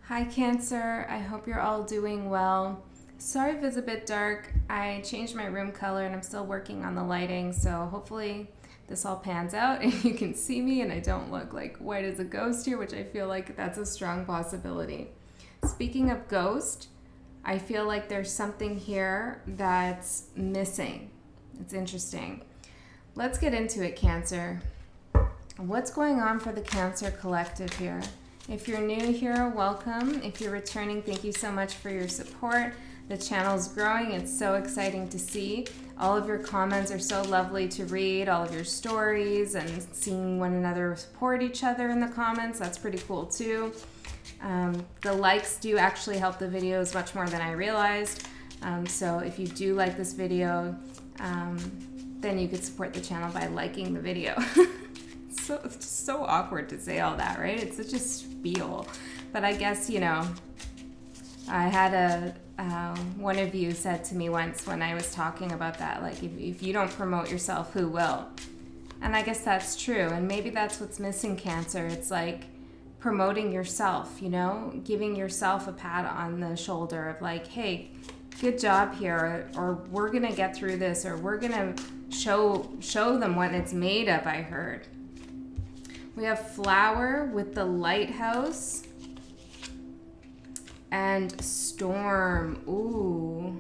Hi Cancer, I hope you're all doing well. Sorry if it's a bit dark. I changed my room color and I'm still working on the lighting, so hopefully this all pans out and you can see me and I don't look like white as a ghost here, which I feel like that's a strong possibility. Speaking of ghost, I feel like there's something here that's missing. It's interesting. Let's get into it, Cancer. What's going on for the Cancer collective here? If you're new here, welcome. If you're returning, thank you so much for your support. The channel's growing. It's so exciting to see. All of your comments are so lovely to read, all of your stories, and seeing one another support each other in the comments. That's pretty cool too. The likes do actually help the videos much more than I realized. So if you do like this video, then you could support the channel by liking the video. It's just so awkward to say all that, right? It's such a spiel. But I guess, I had one of you said to me once when I was talking about that, like, if you don't promote yourself, who will? And I guess that's true. And maybe that's what's missing, Cancer. It's like promoting yourself, giving yourself a pat on the shoulder of like, hey, good job here, or we're going to get through this, or we're going to show them what it's made of, I heard. We have flower with the lighthouse and storm. Ooh,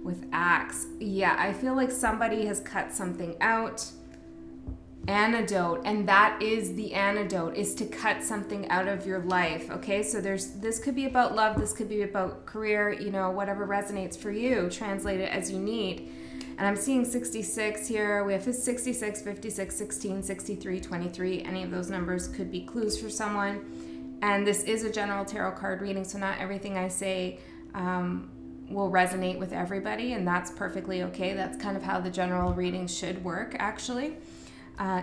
with axe. Yeah, I feel like somebody has cut something out. Antidote, and that is the antidote, is to cut something out of your life. Okay, so this could be about love, this could be about career, whatever resonates for you. Translate it as you need. And I'm seeing 66 here. We have 66, 56, 16, 63, 23. Any of those numbers could be clues for someone. And this is a general tarot card reading, so not everything I say will resonate with everybody, and that's perfectly okay. That's kind of how the general reading should work, actually.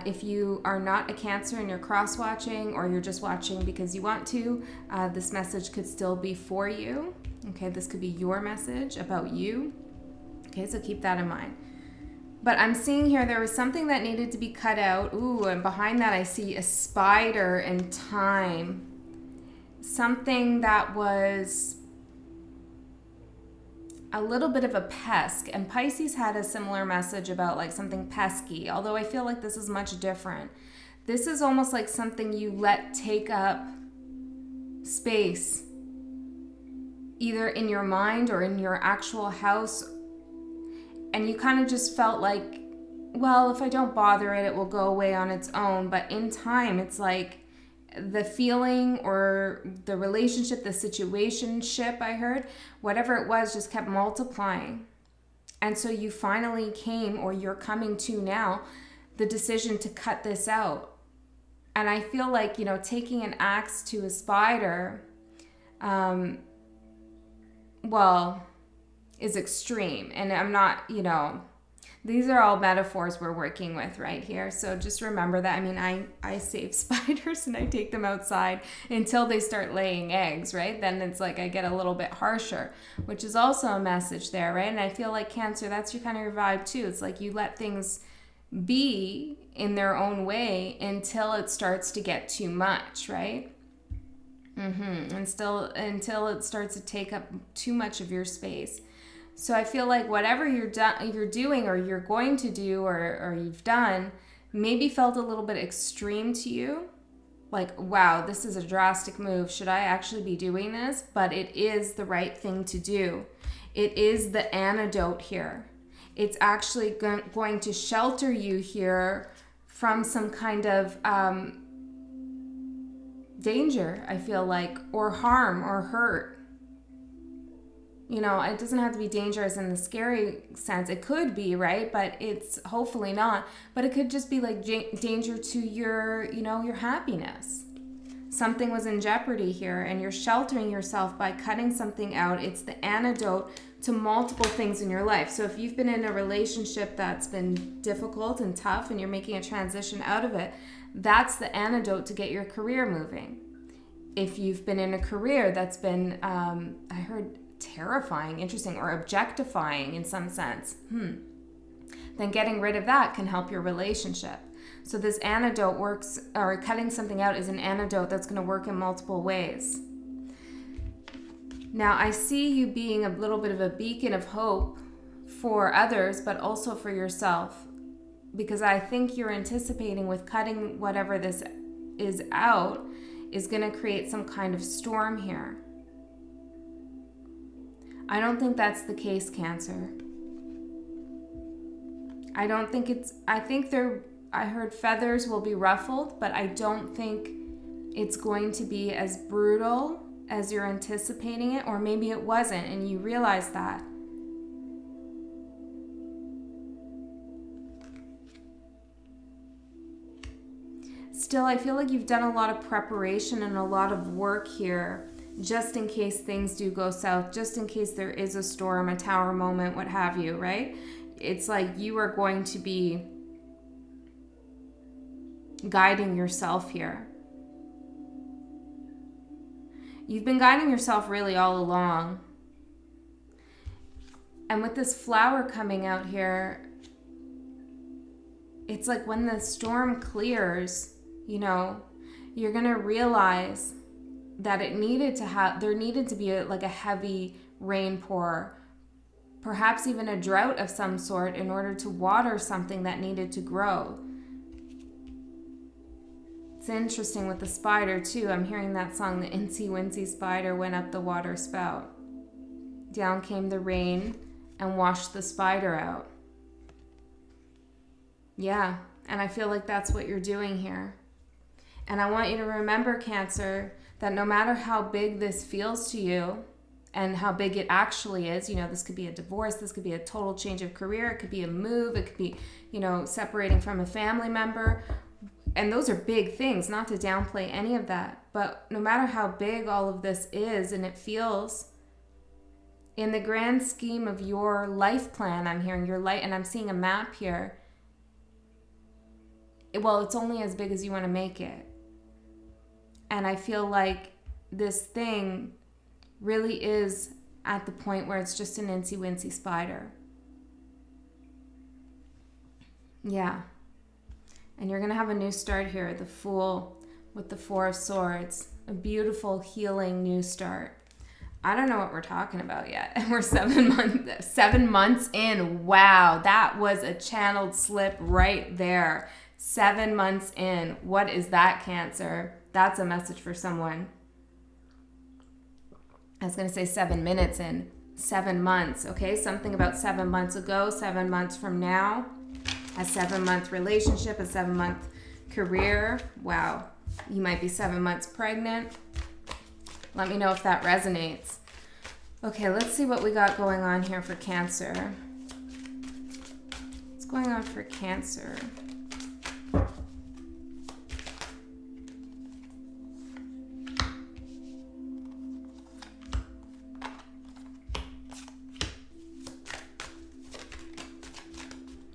If you are not a Cancer and you're cross-watching, or you're just watching because you want to, this message could still be for you. Okay, this could be your message about you. Okay, so keep that in mind. But I'm seeing here there was something that needed to be cut out. Ooh, and behind that I see a spider and time. Something that was a little bit of a pest. And Pisces had a similar message about like something pesky, although I feel like this is much different. This is almost like something you let take up space, either in your mind or in your actual house. And you kind of just felt like, well, if I don't bother it, it will go away on its own. But in time, it's like the feeling or the relationship, the situationship, I heard, whatever it was, just kept multiplying. And so you finally came, or you're coming to now, the decision to cut this out. And I feel like, taking an axe to a spider, is extreme. And I'm not, these are all metaphors we're working with right here. So just remember that. I mean, I save spiders and I take them outside until they start laying eggs, right? Then it's like I get a little bit harsher, which is also a message there, right? And I feel like Cancer, that's your kind of your vibe too. It's like you let things be in their own way until it starts to get too much, right? And still until it starts to take up too much of your space. So I feel like whatever you're doing or you're going to do or you've done maybe felt a little bit extreme to you. Like, wow, this is a drastic move. Should I actually be doing this? But it is the right thing to do. It is the antidote here. It's actually going to shelter you here from some kind of danger, I feel like, or harm or hurt. It doesn't have to be dangerous in the scary sense. It could be, right? But it's hopefully not. But it could just be like danger to your, your happiness. Something was in jeopardy here and you're sheltering yourself by cutting something out. It's the antidote to multiple things in your life. So if you've been in a relationship that's been difficult and tough and you're making a transition out of it, that's the antidote to get your career moving. If you've been in a career that's been, I heard, terrifying, interesting, or objectifying in some sense, then getting rid of that can help your relationship. So this antidote works, or cutting something out is an antidote that's going to work in multiple ways. Now, I see you being a little bit of a beacon of hope for others, but also for yourself, because I think you're anticipating with cutting whatever this is out is going to create some kind of storm here. I don't think that's the case, Cancer. I heard feathers will be ruffled, but I don't think it's going to be as brutal as you're anticipating it, or maybe it wasn't and you realize that. Still, I feel like you've done a lot of preparation and a lot of work here, just in case things do go south, just in case there is a storm, a tower moment, what have you, right? It's like you are going to be guiding yourself here. You've been guiding yourself really all along. And with this flower coming out here, it's like when the storm clears, you know, you're going to realize that there needed to be like a heavy rain pour, perhaps even a drought of some sort, in order to water something that needed to grow. It's interesting with the spider too. I'm hearing that song, the Incy Wincy Spider Went Up the Water Spout. Down came the rain and washed the spider out. Yeah, and I feel like that's what you're doing here. And I want you to remember, Cancer, that no matter how big this feels to you and how big it actually is, you know, this could be a divorce, this could be a total change of career, it could be a move, it could be, you know, separating from a family member. And those are big things, not to downplay any of that. But no matter how big all of this is and it feels, in the grand scheme of your life plan, I'm hearing your light, and I'm seeing a map here. Well, it's only as big as you want to make it. And I feel like this thing really is at the point where it's just an Incy Wincy spider. Yeah. And you're going to have a new start here, the Fool with the Four of Swords. A beautiful, healing new start. I don't know what we're talking about yet. And we're 7 months in. Wow, that was a channeled slip right there. 7 months in. What is that, Cancer? That's a message for someone. I was going to say 7 minutes in. 7 months, okay? Something about 7 months ago, 7 months from now. A 7-month relationship, a 7-month career. Wow. You might be 7 months pregnant. Let me know if that resonates. Okay, let's see what we got going on here for Cancer. What's going on for Cancer?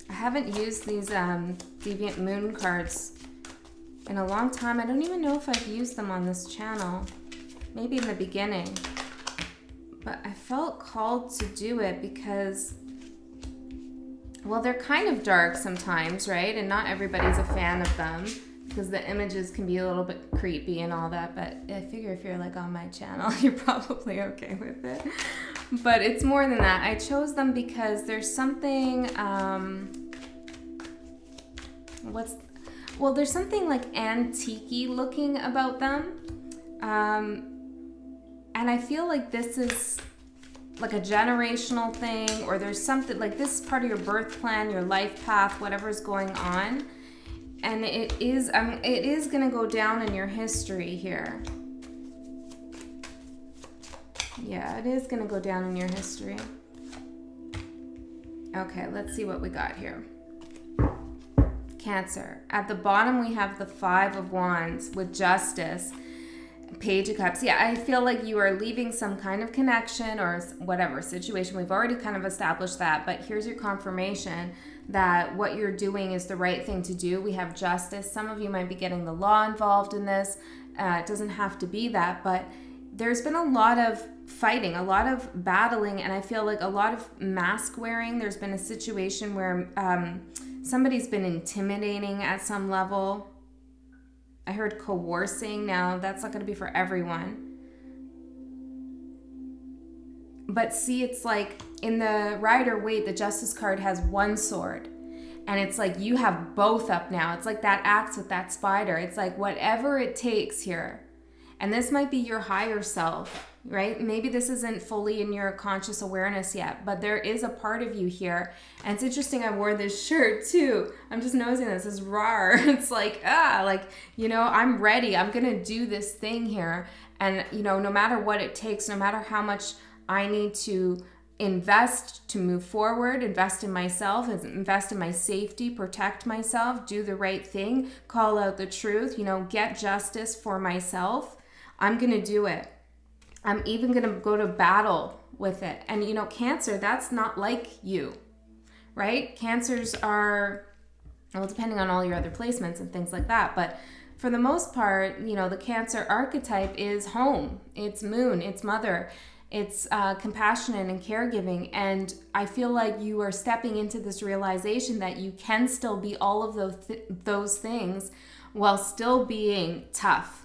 I haven't used these Deviant Moon cards in a long time. I don't even know if I've used them on this channel. Maybe in the beginning. But I felt called to do it because, well, they're kind of dark sometimes, right? And not everybody's a fan of them because the images can be a little bit creepy and all that. But I figure if you're like on my channel, you're probably okay with it. But it's more than that. I chose them because there's something, there's something like antique-y looking about them. And I feel like this is like a generational thing, or there's something like this is part of your birth plan, your life path, whatever's going on. And it is going to go down in your history here. Yeah, it is going to go down in your history. Okay, let's see what we got here. Cancer. At the bottom, we have the Five of Wands with Justice. Page of Cups. Yeah, I feel like you are leaving some kind of connection or whatever situation. We've already kind of established that, but here's your confirmation that what you're doing is the right thing to do. We have Justice. Some of you might be getting the law involved in this. It doesn't have to be that, but there's been a lot of fighting, a lot of battling, and I feel like a lot of mask wearing. There's been a situation where somebody's been intimidating at some level. I heard coercing. Now, that's not going to be for everyone. But see, it's like in the Rider-Waite, the Justice card has one sword. And it's like you have both up now. It's like that axe with that spider. It's like whatever it takes here. And this might be your higher self, right? Maybe this isn't fully in your conscious awareness yet, but there is a part of you here. And it's interesting, I wore this shirt too. I'm just noticing this is rar. It's like, I'm ready. I'm going to do this thing here. And, no matter what it takes, no matter how much I need to invest to move forward, invest in myself, invest in my safety, protect myself, do the right thing, call out the truth, get justice for myself, I'm going to do it. I'm even going to go to battle with it. And, Cancer, that's not like you, right? Cancers are, well, depending on all your other placements and things like that. But for the most part, the Cancer archetype is home. It's moon. It's mother. It's compassionate and caregiving. And I feel like you are stepping into this realization that you can still be all of those things while still being tough.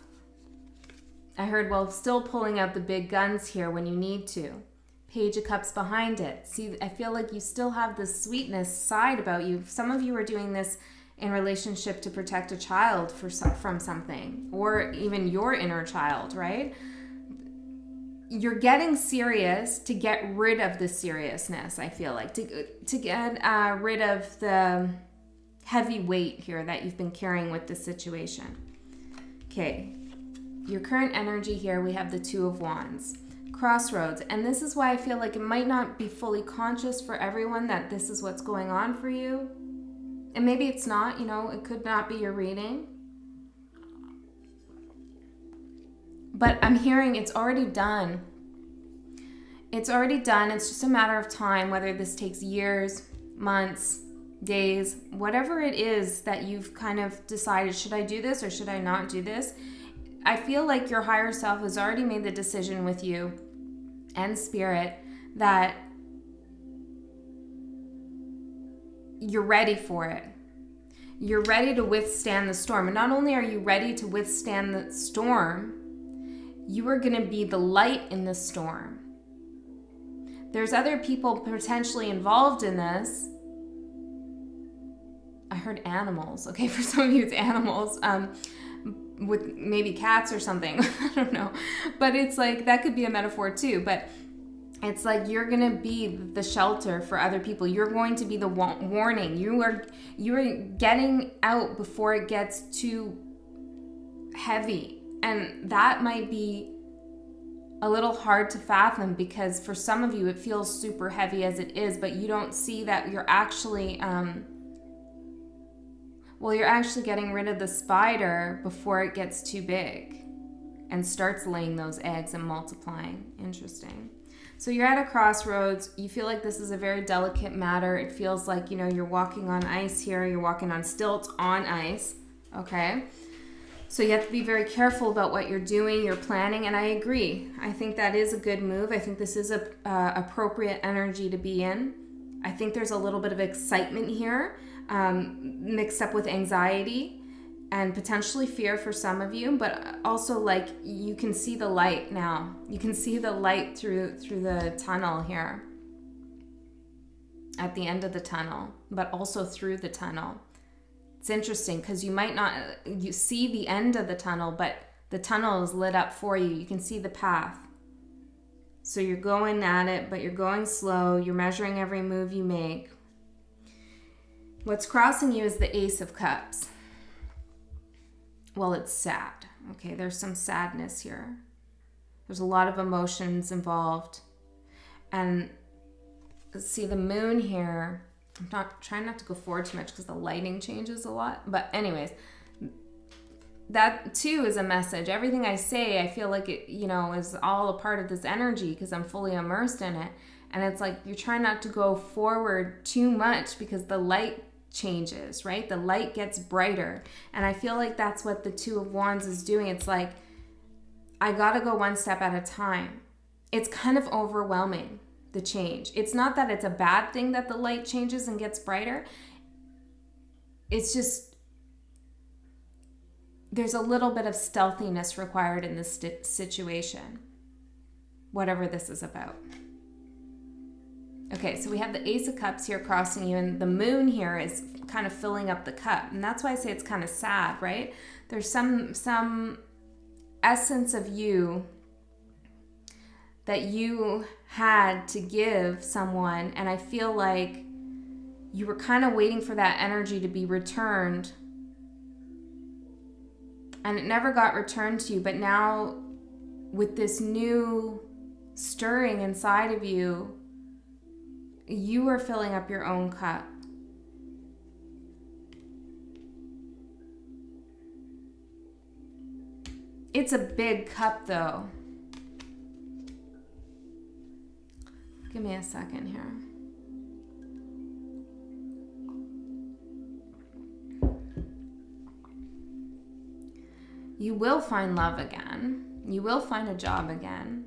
I heard, well, still pulling out the big guns here when you need to. Page of Cups behind it. See, I feel like you still have this sweetness side about you. Some of you are doing this in relationship to protect a child from something, or even your inner child, right? You're getting serious to get rid of the seriousness, I feel like, to get rid of the heavy weight here that you've been carrying with this situation. Okay. Your current energy here, we have the Two of Wands. Crossroads. And this is why I feel like it might not be fully conscious for everyone that this is what's going on for you. And maybe it's not, it could not be your reading. But I'm hearing it's already done. It's already done. It's just a matter of time, whether this takes years, months, days, whatever it is that you've kind of decided, should I do this or should I not do this? I feel like your higher self has already made the decision with you and spirit that you're ready for it. You're ready to withstand the storm. And not only are you ready to withstand the storm, you are going to be the light in the storm. There's other people potentially involved in this. I heard animals. Okay, for some of you it's animals. With maybe cats or something. I don't know. But it's like, that could be a metaphor too. But it's like you're going to be the shelter for other people. You're going to be the warning. You are getting out before it gets too heavy. And that might be a little hard to fathom, because for some of you it feels super heavy as it is, but you don't see that you're actually you're actually getting rid of the spider before it gets too big and starts laying those eggs and multiplying. Interesting. So you're at a crossroads. You feel like this is a very delicate matter. It feels like, you're walking on ice here. You're walking on stilts on ice. Okay. So you have to be very careful about what you're doing, you're planning. And I agree. I think that is a good move. I think this is a appropriate energy to be in. I think there's a little bit of excitement here. Mixed up with anxiety and potentially fear for some of you, but also like you can see the light now. You can see the light through the tunnel here at the end of the tunnel, but also through the tunnel. It's interesting because you see the end of the tunnel, but the tunnel is lit up for you. You can see the path. So you're going at it, but you're going slow. You're measuring every move you make. What's crossing you is the Ace of Cups. Well, it's sad. Okay, there's some sadness here. There's a lot of emotions involved. And see the moon here. I'm trying not to go forward too much because the lighting changes a lot. But anyways, that too is a message. Everything I say, I feel like it, is all a part of this energy because I'm fully immersed in it. And it's like you're trying not to go forward too much because the light changes, right? The light gets brighter. And I feel like that's what the Two of Wands is doing. It's like, I gotta go one step at a time. It's kind of overwhelming, the change. It's not that it's a bad thing that the light changes and gets brighter. It's just, there's a little bit of stealthiness required in this situation, whatever this is about. Okay, so we have the Ace of Cups here crossing you, and the moon here is kind of filling up the cup. And that's why I say it's kind of sad, right? There's some essence of you that you had to give someone, and I feel like you were kind of waiting for that energy to be returned, and it never got returned to you. But now with this new stirring inside of you, you are filling up your own cup. It's a big cup though. Give me a second here. You will find love again. You will find a job again.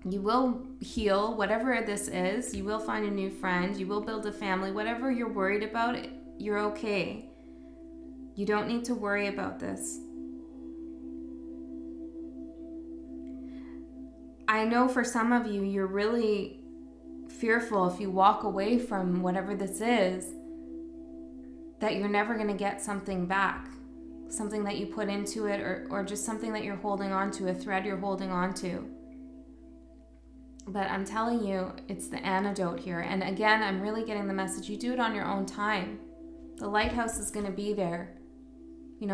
You will heal, whatever this is. You will find a new friend. You will build a family. Whatever you're worried about, you're okay. You don't need to worry about this. I know for some of you, you're really fearful if you walk away from whatever this is, that you're never going to get something back. Something that you put into it, or just something that you're holding on to, a thread you're holding on to. But I'm telling you, it's the antidote here. And again, I'm really getting the message. You do it on your own time. The lighthouse is going to be there,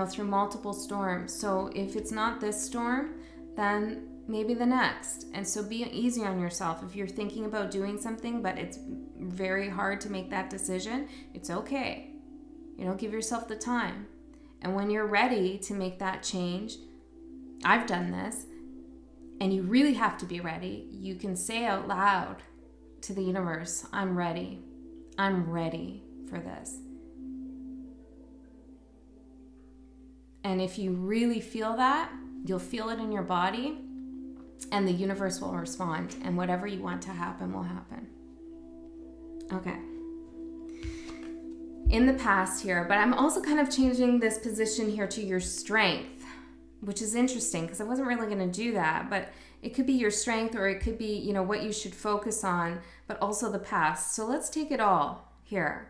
through multiple storms. So if it's not this storm, then maybe the next. And so be easy on yourself. If you're thinking about doing something, but it's very hard to make that decision, it's okay. Give yourself the time. And when you're ready to make that change, I've done this, and you really have to be ready. You can say out loud to the universe, I'm ready. I'm ready for this. And if you really feel that, you'll feel it in your body, and the universe will respond, and whatever you want to happen will happen. Okay. In the past here, but I'm also kind of changing this position here to your strength, which is interesting because I wasn't really going to do that, but it could be your strength, or it could be, what you should focus on, but also the past. So let's take it all here.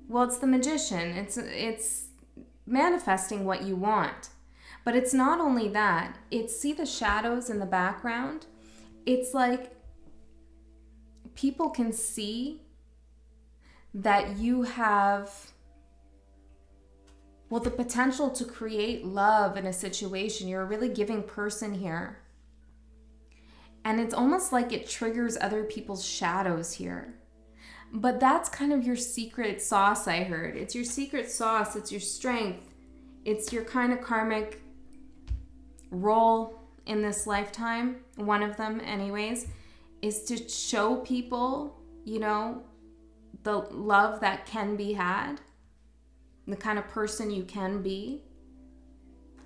Well, it's the Magician. It's manifesting what you want, but it's not only that. It's, see the shadows in the background? It's like people can see that you have, the potential to create love in a situation. You're a really giving person here. And it's almost like it triggers other people's shadows here. But that's kind of your secret sauce, I heard. It's your secret sauce. It's your strength. It's your kind of karmic role in this lifetime. One of them, anyways, is to show people, the love that can be had, the kind of person you can be,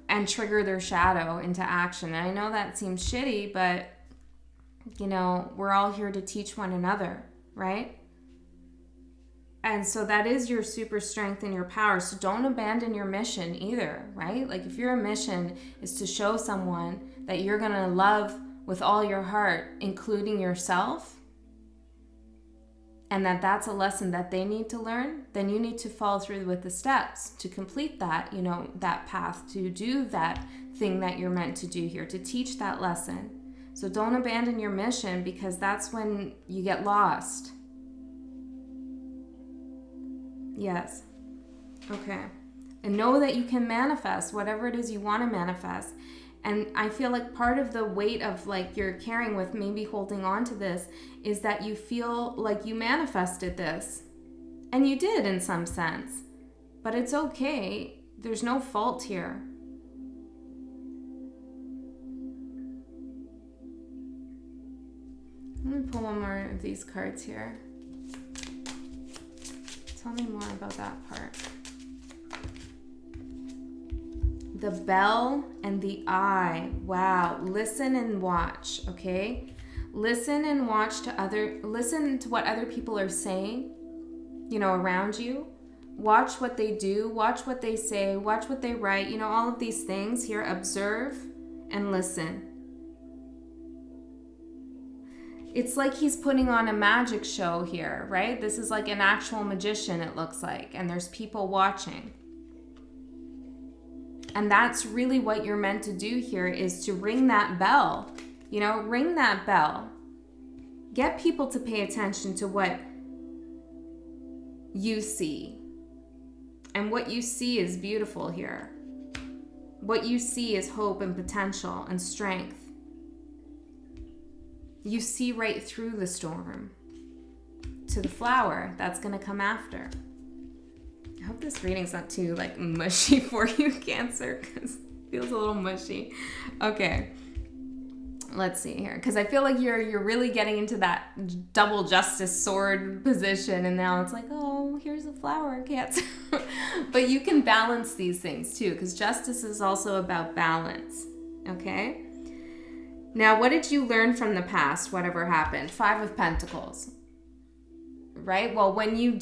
and trigger their shadow into action. And I know that seems shitty, but, we're all here to teach one another, right? And so that is your super strength and your power. So don't abandon your mission either, right? Like if your mission is to show someone that you're going to love with all your heart, including yourself, and that's a lesson that they need to learn, then you need to follow through with the steps to complete that, that path, to do that thing that you're meant to do here, to teach that lesson. So don't abandon your mission, because that's when you get lost. Yes. Okay. And know that you can manifest whatever it is you want to manifest. And I feel like part of the weight of like you're carrying with maybe holding on to this is that you feel like you manifested this. And you did in some sense. But it's okay. There's no fault here. Let me pull one more of these cards here. Tell me more about that part. The bell and the eye. Wow. Listen and watch, okay? Listen and watch listen to what other people are saying, around you. Watch what they do, watch what they say, watch what they write, all of these things here. Observe and listen. It's like he's putting on a magic show here, right? This is like an actual magician, it looks like, and there's people watching. And that's really what you're meant to do here, is to ring that bell. You know, ring that bell. Get people to pay attention to what you see. And what you see is beautiful here. What you see is hope and potential and strength. You see right through the storm to the flower that's going to come after. I hope this reading's not too like mushy for you, Cancer, because it feels a little mushy. Okay, let's see here, because I feel like you're really getting into that double justice sword position, and now it's like, oh, here's a flower, Cancer. But you can balance these things too, because justice is also about balance. Okay. Now, what did you learn from the past, whatever happened? 5 of Pentacles, right? Well, when you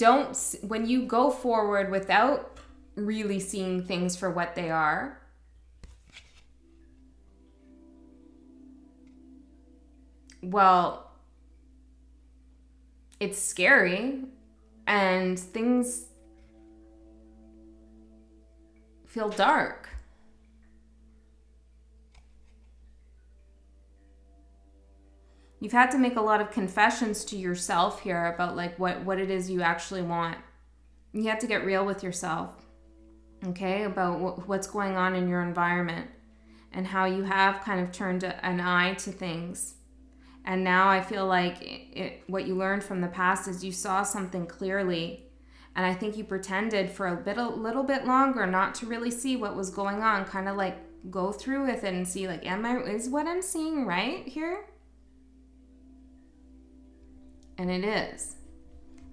go forward without really seeing things for what they are, well, it's scary and things feel dark. You've had to make a lot of confessions to yourself here about like what it is you actually want. You have to get real with yourself, okay, about what's going on in your environment and how you have kind of turned an eye to things. And now I feel like what you learned from the past is you saw something clearly, and I think you pretended for a little bit longer not to really see what was going on, kind of like go through with it and see like, is what I'm seeing right here? And it is.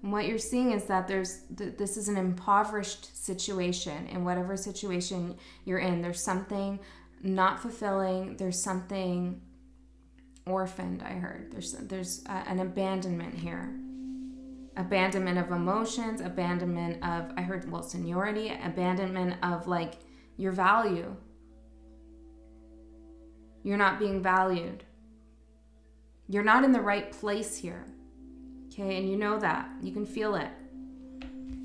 And what you're seeing is that this is an impoverished situation. In whatever situation you're in, there's something not fulfilling. There's something orphaned, I heard. There's an abandonment here. Abandonment of emotions, abandonment of, I heard, well, seniority, abandonment of like your value. You're not being valued. You're not in the right place here. Okay, and you know that. You can feel it.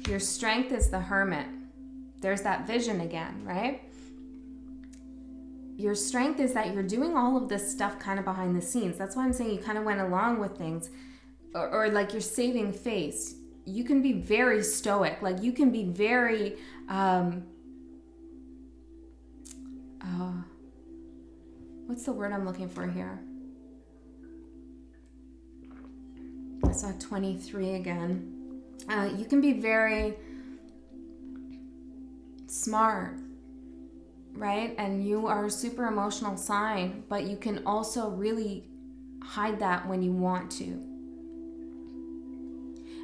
Your strength is the hermit. There's that vision again, right? Your strength is that you're doing all of this stuff kind of behind the scenes. That's why I'm saying you kind of went along with things. Or like you're saving face. You can be very stoic. Like you can be very... what's the word I'm looking for here? I saw 23 again. You can be very smart, right? And you are a super emotional sign, but you can also really hide that when you want to.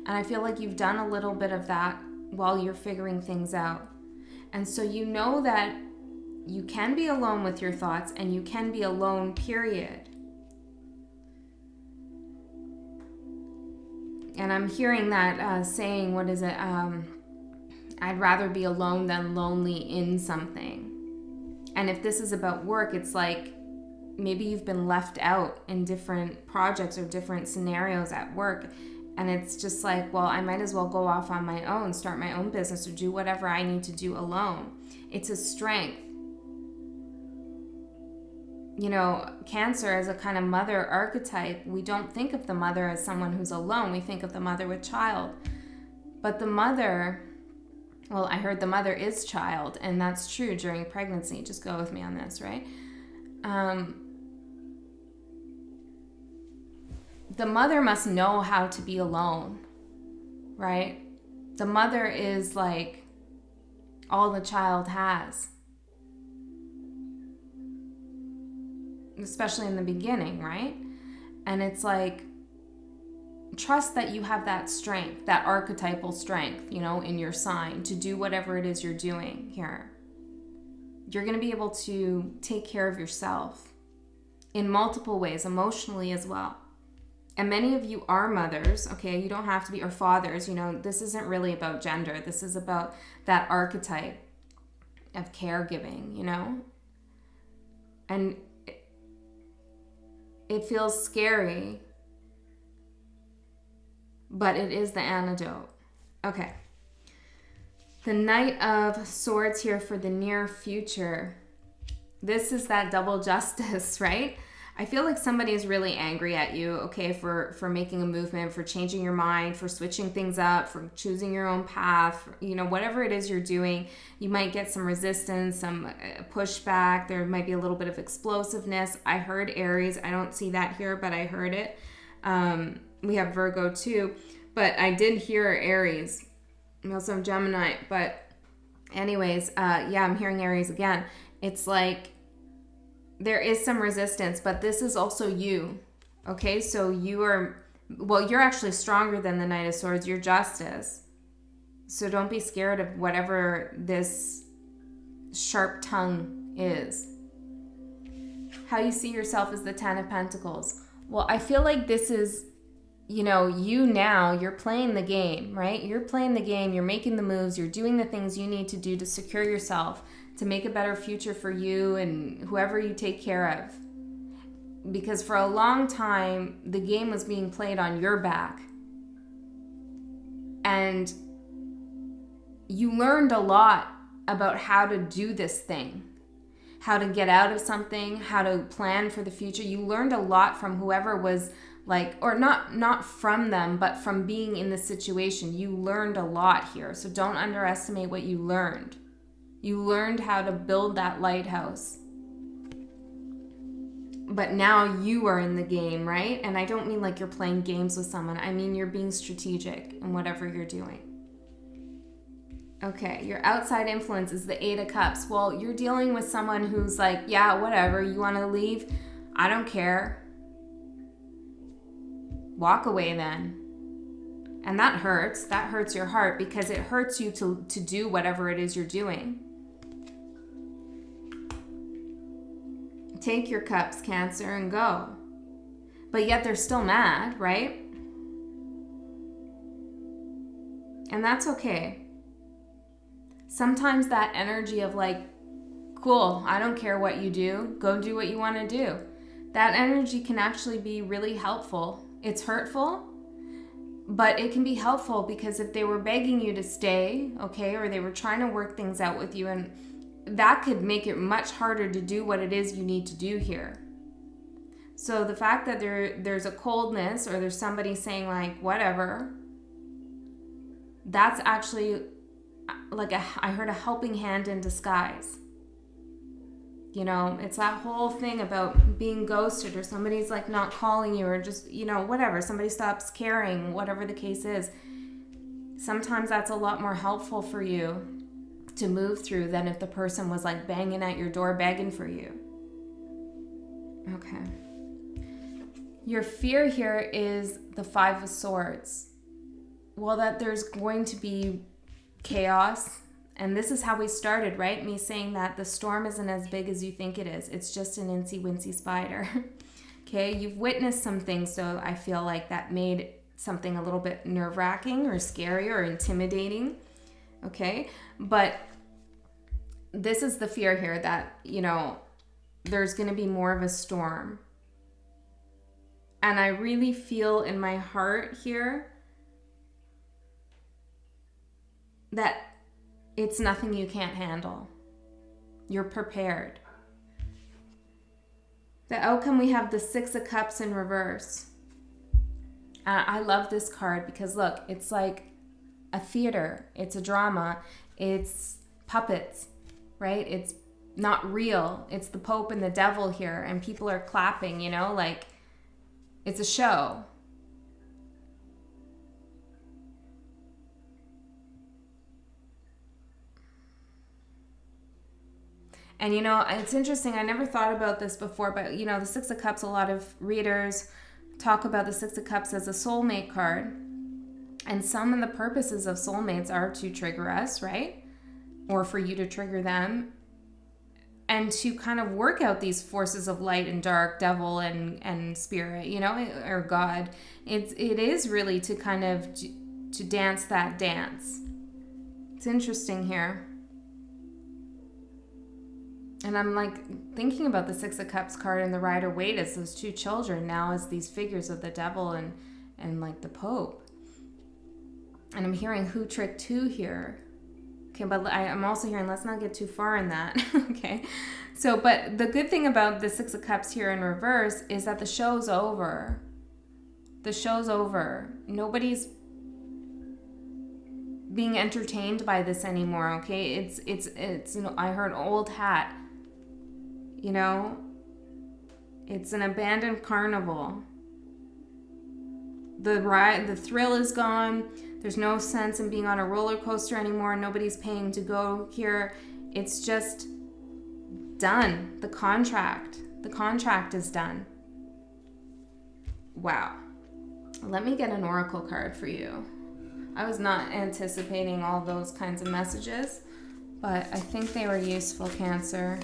And I feel like you've done a little bit of that while you're figuring things out. And so you know that you can be alone with your thoughts, and you can be alone, period. And I'm hearing that saying, what is it? I'd rather be alone than lonely in something. And if this is about work, it's like maybe you've been left out in different projects or different scenarios at work. And it's just like, well, I might as well go off on my own, start my own business, or do whatever I need to do alone. It's a strength. You know, Cancer as a kind of mother archetype, we don't think of the mother as someone who's alone. We think of the mother with child. But the mother, well, I heard the mother is child, and that's true during pregnancy. Just go with me on this, right? The mother must know how to be alone, right? The mother is like all the child has. Especially in the beginning, right? And it's like, trust that you have that strength, that archetypal strength, you know, in your sign to do whatever it is you're doing here. You're going to be able to take care of yourself in multiple ways, emotionally as well. And many of you are mothers, okay? You don't have to be, or fathers, you know, this isn't really about gender. This is about that archetype of caregiving, you know? And it feels scary but it is the antidote. Okay. The Knight of Swords here for the near future. This is that double justice, right? I feel like somebody is really angry at you, okay, for making a movement, for changing your mind, for switching things up, for choosing your own path, you know, whatever it is you're doing. You might get some resistance, some pushback. There might be a little bit of explosiveness. I heard Aries. I don't see that here, but I heard it. We have Virgo too, but I did hear Aries. I also have Gemini, but anyways, yeah, I'm hearing Aries again. It's like there is some resistance, but this is also you, okay? So you're actually stronger than the Knight of Swords. You're justice. So don't be scared of whatever this sharp tongue is. How you see yourself is the Ten of Pentacles. Well, I feel like this is, you know, you're playing the game, right? You're playing the game, you're making the moves, you're doing the things you need to do to secure yourself, to make a better future for you and whoever you take care of. Because for a long time, the game was being played on your back. And you learned a lot about how to do this thing, how to get out of something, how to plan for the future. You learned a lot from whoever was like, or not from them, but from being in the situation. You learned a lot here. So don't underestimate what you learned. You learned how to build that lighthouse. But now you are in the game, right? And I don't mean like you're playing games with someone. I mean you're being strategic in whatever you're doing. Okay, your outside influence is the Eight of Cups. Well, you're dealing with someone who's like, yeah, whatever, you want to leave? I don't care. Walk away then. And that hurts. That hurts your heart because it hurts you to do whatever it is you're doing. Take your cups, Cancer, and go. But yet they're still mad, right? And that's okay. Sometimes that energy of like, cool, I don't care what you do, go do what you want to do. That energy can actually be really helpful. It's hurtful, but it can be helpful because if they were begging you to stay, okay, or they were trying to work things out with you, and that could make it much harder to do what it is you need to do here. So the fact that there's a coldness or there's somebody saying like, whatever, that's actually like I heard a helping hand in disguise. You know, it's that whole thing about being ghosted or somebody's like not calling you or just, you know, whatever, somebody stops caring, whatever the case is. Sometimes that's a lot more helpful for you to move through than if the person was like banging at your door begging for you. Okay. Your fear here is the Five of Swords. Well, that there's going to be chaos. And this is how we started, right? Me saying that the storm isn't as big as you think it is. It's just an incy-wincy spider. Okay, you've witnessed some things, so I feel like that made something a little bit nerve-wracking or scary or intimidating. Okay, but this is the fear here that, you know, there's going to be more of a storm. And I really feel in my heart here that it's nothing you can't handle. You're prepared. The outcome, we have the Six of Cups in reverse. I love this card because look, it's like a theater. It's a drama. It's puppets, right? It's not real. It's the Pope and the devil here and people are clapping, you know, like it's a show. And, you know, it's interesting. I never thought about this before, but, you know, the Six of Cups, a lot of readers talk about the Six of Cups as a soulmate card. And some of the purposes of soulmates are to trigger us, right? Or for you to trigger them. And to kind of work out these forces of light and dark, devil and spirit, you know, or God. It is really to kind of to dance that dance. It's interesting here. And I'm like thinking about the Six of Cups card and the Rider-Waite as those two children now as these figures of the devil and like the Pope. And I'm hearing who trick 2 here. Okay, but I'm also hearing let's not get too far in that. Okay. So, but the good thing about the 6 of Cups here in reverse is that the show's over. The show's over. Nobody's being entertained by this anymore, okay? It's you know, I heard old hat. You know, it's an abandoned carnival. The thrill is gone. There's no sense in being on a roller coaster anymore. Nobody's paying to go here. It's just done. The contract is done. Wow. Let me get an oracle card for you. I was not anticipating all those kinds of messages, but I think they were useful, Cancer.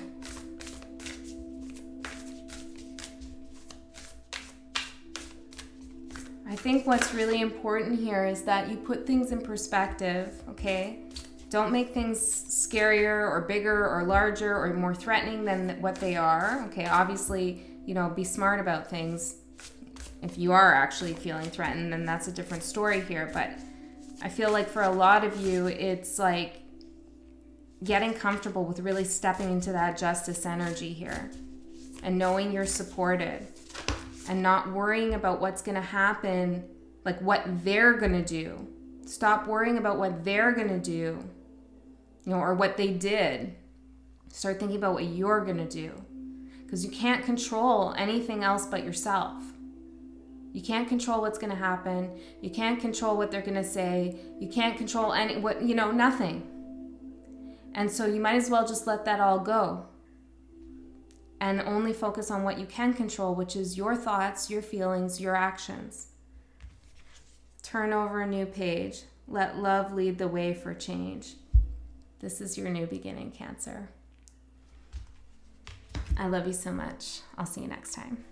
I think what's really important here is that you put things in perspective, okay? Don't make things scarier or bigger or larger or more threatening than what they are, okay? Obviously, you know, be smart about things. If you are actually feeling threatened, then that's a different story here. But I feel like for a lot of you, it's like getting comfortable with really stepping into that justice energy here and knowing you're supported. And not worrying about what's going to happen, like what they're going to do. Stop worrying about what they're going to do, you know, or what they did. Start thinking about what you're going to do. Because you can't control anything else but yourself. You can't control what's going to happen. You can't control what they're going to say. You can't control nothing. And so you might as well just let that all go. And only focus on what you can control, which is your thoughts, your feelings, your actions. Turn over a new page. Let love lead the way for change. This is your new beginning, Cancer. I love you so much. I'll see you next time.